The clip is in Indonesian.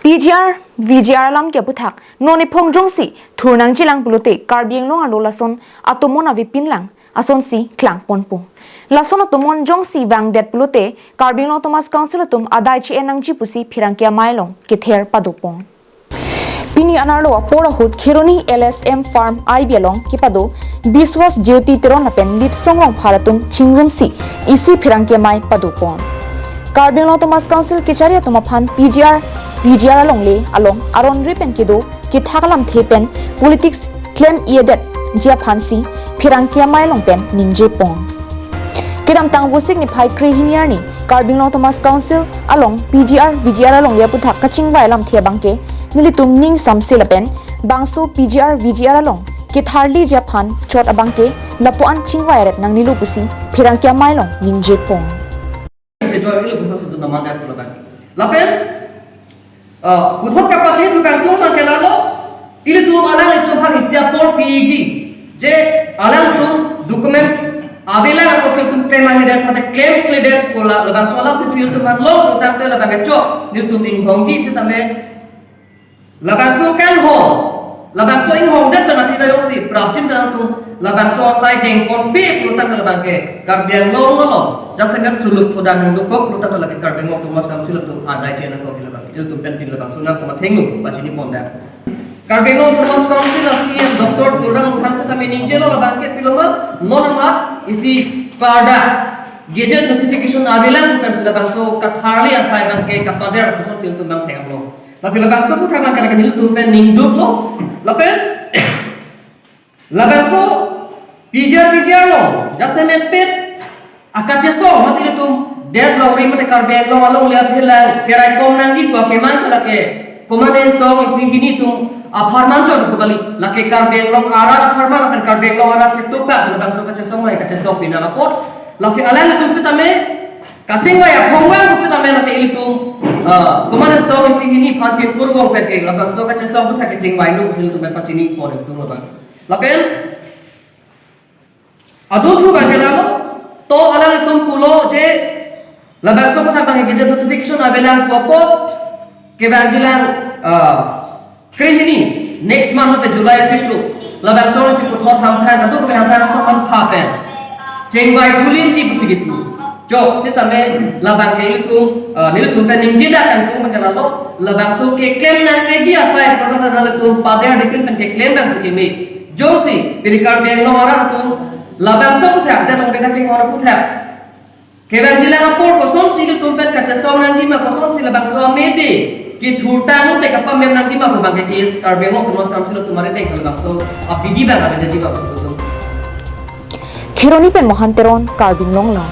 PGR VGR alamki aphuthak noni phongjong si thurnang chilang pulute karbieng long alo lason atomon avi pinlang ason si klang ponpo lason atomon jong si wang det pulute karbieng long Thomas Council atum adai chi enang chi pusi phirangkia mailong kither padopong Pini anarlo apora hut khironi LSM farm IBLong kipado biswas jyoti tiron apen lit songrong pharatung chingrum si isi phirangkia mai padopong Karbieng long Thomas Council kicharia tumaphan PGR VGR along aron ripen kido ki thakalam thepen politics claim iedet jia phansi phirangkia mailong pen ningje pong kidam tangbusik ni phai kri hiniar ni Karbieng long Thomas Council along PGR VGR along yaputhak kaching bailam thebangke nilitum ning samsilapen bangso PGR VGR along ki tharli jia phan chot abangke lapuan chingwairet nang nilu pusi phirangkia mailong ningje pong lapen puthot kapacit tukang tu nak kelalo ili tu alang itu pan isya por PG je alang tu documents avela ko fil tu payment dan pada claim cleared pola labang sola fil tu pan lo utam te labang cho ni tu ing hongji se tame labang so kan ho labang so ing hong dat na ti yo si praptim dan tu labang so sai deng kon pe utam labang ke Karbieng long lo jasengat suluk fudan ndukok utam labang Karbieng long Thomas Council tu adai chena ko il tu pen pin labang sunan ko mathengu bachini ponda Karbieng long Thomas Council CM Dr. Turang utam ta meninjelo labang ke piloma nonama isi pada gadget notification avilan utam sudah bangso katharli asai bang ke kapader kuson pil tu bang thenglo la pil bangso puthang na kala kanil tu pen ningduk lo lapen labangso PGR lo jasemet pet akacheso mati tu dead long ring mate Karbieng long along lihat hilang cerai kom nanji ko keman kala ke komane so isi hini tu aparman chot kali lake Karbieng long ara aparman akan Karbieng long ara chetupa labangso kacheso mai kacheso pinala pot lafi alan tu fitame kaching ya phongwang tu fitame lake ilitu komane so isi hini phan pin purwong pet ke labangso kacheso putha kaching wai lu sil tu me pachini por tu labang lapen adu thu ba kelalo to alan tum pulo je labangso putha bang gadget notification avelang popot ke banjilang krihini next month te July chiklu labangso si puthot hamthan adu ke hamthan so man phapen jengwai thulin chi pusigitu jok sitame labang ke itu nilutum pen ningjida kan tu mengalalo labangso ke claim nan keji asai korona nalitum padya dikin pen ke claim bang sikimi jongsi pili Karbieng long orang tu labangso puthak dan orang kacing orang puthak keban jilang apor koson si lutum pen kachasong nan jima koson si labangso amede ki thurtang te kapam mem nan jima bang ke case Karbieng long Thomas Council tumare te labangso apidi bang ada jima koson Khironi pen mohanteron Karbieng long la